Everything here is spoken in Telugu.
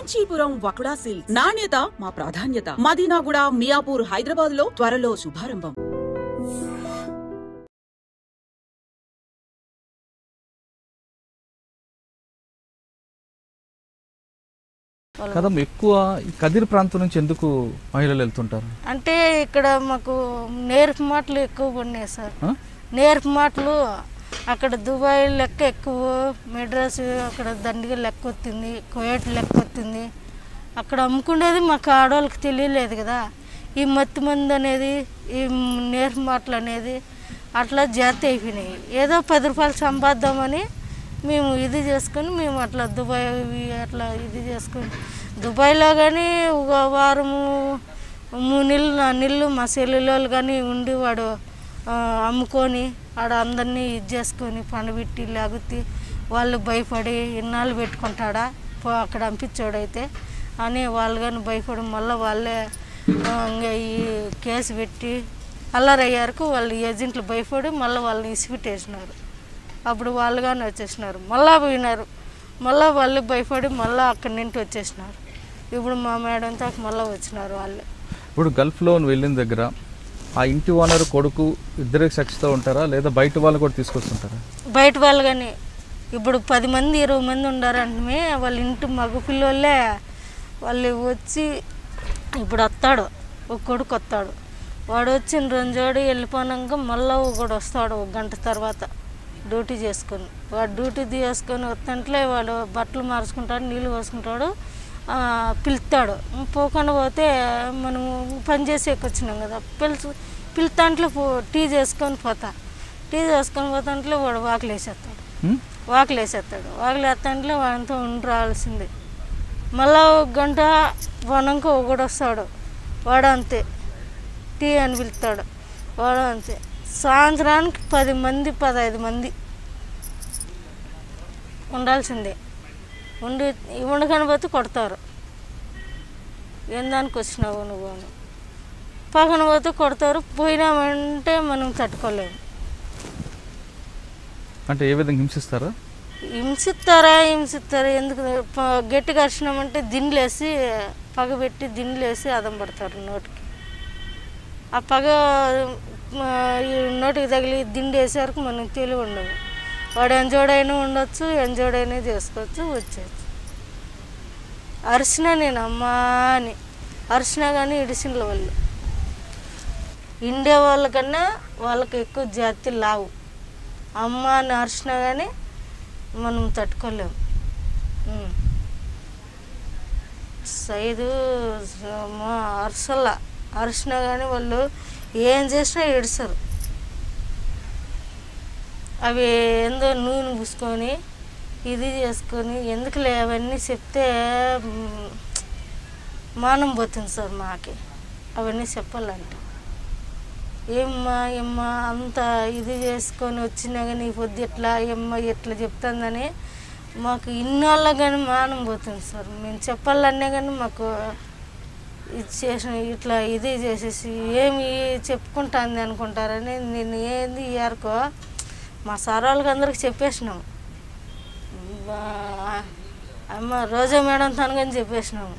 కాంచీపురం వకుడా సిల్క్స్ నాణ్యత మా ప్రాధాన్యత. మదీనాగూడ, మియాపూర్, హైదరాబాద్ లో త్వరలో శుభారంభం. కదం ఎక్కువ కదిరి ప్రాంతం నుంచి ఎందుకు మహిళలు వెళ్తుంటారు? అంటే ఇక్కడ మాకు నేర్పు మాటలు ఎక్కువ ఉన్నాయి సార్. నేర్పు మాటలు అక్కడ దుబాయ్ లెక్క ఎక్కువ, మెడ్రాస్ అక్కడ దండిగా లెక్క వస్తుంది, కువైట్ లెక్క వస్తుంది. అక్కడ అమ్ముకునేది మాకు ఆడవాళ్ళకి తెలియలేదు కదా. ఈ మత్తి మంది అనేది, ఈ నేర్పు మాటలు అనేది అట్లా జాతి అయిపోయినాయి. ఏదో 10 రూపాయలు సంపాద్దామని మేము ఇది చేసుకొని మేము అట్లా దుబాయ్ అట్లా ఇది చేసుకొని దుబాయ్లో కానీ ఒక వారము 3 నెలలు 4 నెలలు మా సెల్లులో కానీ ఉండి వాడు అమ్ముకొని ఆడ అందరినీ ఇది చేసుకొని పండబెట్టి లాగుతి వాళ్ళు భయపడి ఇన్నాళ్ళు పెట్టుకుంటాడా అక్కడ పంపించాడైతే అని వాళ్ళు కానీ భయపడి మళ్ళీ వాళ్ళే ఇంకా ఈ కేసు పెట్టి అల్లరయ్యారుకు వాళ్ళు ఏజెంట్లు భయపడి మళ్ళీ వాళ్ళని ఇసిపెట్టేసినారు. అప్పుడు వాళ్ళు కానీ వచ్చేసినారు, మళ్ళీ పోయినారు, మళ్ళీ వాళ్ళు భయపడి మళ్ళీ అక్కడి నుండి వచ్చేసినారు. ఇప్పుడు మా మేడంతో మళ్ళీ వచ్చినారు వాళ్ళు. ఇప్పుడు గల్ఫ్లో వెళ్ళిన దగ్గర ఆ ఇంటి ఓనర్ కొడుకు ఇద్దరే సచ్చితో ఉంటారా లేదా బయట వాళ్ళు కూడా తీసుకొస్తుంటారా? బయట వాళ్ళు కానీ ఇప్పుడు 10 మంది 20 మంది ఉండారంటే వాళ్ళ ఇంటి మగ పిల్లలే వాళ్ళు వచ్చి ఇప్పుడు వస్తాడు, ఒక కొడుకు వస్తాడు, వాడు వచ్చిన 2 జోడి వెళ్ళిపోయాక మళ్ళీ ఒకడు వస్తాడు 1 గంట తర్వాత డ్యూటీ చేసుకొని. వాడు డ్యూటీ చేసుకొని వస్తుంటే వాడు బట్టలు మార్చుకుంటాడు, నీళ్ళు పోసుకుంటాడు, పిలుస్తాడు. పోకుండా పోతే మనం పని చేసేకి వచ్చినాం కదా, పిలుతాంట్లో టీ చేసుకొని పోతా, టీ చేసుకొని పోతాంట్లో వాడు వాకిలు వేసేస్తాడు, వాకిలు వేస్తాంట్లో వాడితో ఉండి రావాల్సిందే. మళ్ళీ 1 గంట పోనాక ఒకడు వస్తాడు, వాడు అంతే టీ అని పిలుస్తాడు, వాడు అంతే. సాయంత్రానికి 10 మంది 15 మంది ఉండాల్సిందే. ఉండకని పోతే కొడతారు, ఏం దానికి వచ్చినావు నువ్వు అని. పక్కన పోతే కొడతారు, పోయినామంటే మనం తట్టుకోలేము. అంటే ఏ విధంగా హింసిస్తారా? హింసిస్తారా ఎందుకు గట్టిగా అరిచినామంటే దిండ్లేసి పగబెట్టి దిండ్లేసి అదం పడతారు నోటికి. ఆ పగ నోటికి తగిలి దిండి వేసే మనకు తెలివి ఉండదు. వాడు ఎంజోడైనా ఉండొచ్చు, ఎంజోడైనా చేసుకోవచ్చు, వచ్చేయచ్చు. అరిసినా నేను అమ్మా అని అరిసినా కానీ ఇడిసిన వాళ్ళు ఇండియా వాళ్ళకన్నా వాళ్ళకి ఎక్కువ జాతి లావు. అమ్మ అని అరిసినా కానీ మనం తట్టుకోలేము. సైదు అరిసినా కానీ వాళ్ళు ఏం చేసినా ఏడుస్తారు. అవి ఏందో నూనె పూసుకొని ఇది చేసుకొని ఎందుకులే అవన్నీ చెప్తే మానం పోతుంది సార్ మాకి. అవన్నీ చెప్పాలంటే ఏమ్మా అంత ఇది చేసుకొని వచ్చినా కానీ పొద్దు ఎట్లా ఎట్లా చెప్తుందని మాకు ఇన్నాళ్ళ కానీ మానం పోతుంది సార్. మేము చెప్పాలన్నా కానీ మాకు ఇది చేసిన ఇట్లా ఇది చేసేసి ఏమి చెప్పుకుంటుంది అనుకుంటారని నేను ఏంది ఇయర్కో మా సార్ వాళ్ళకి అందరికి చెప్పేసినాము. అమ్మ రోజా మేడం తనకని చెప్పేసినాము.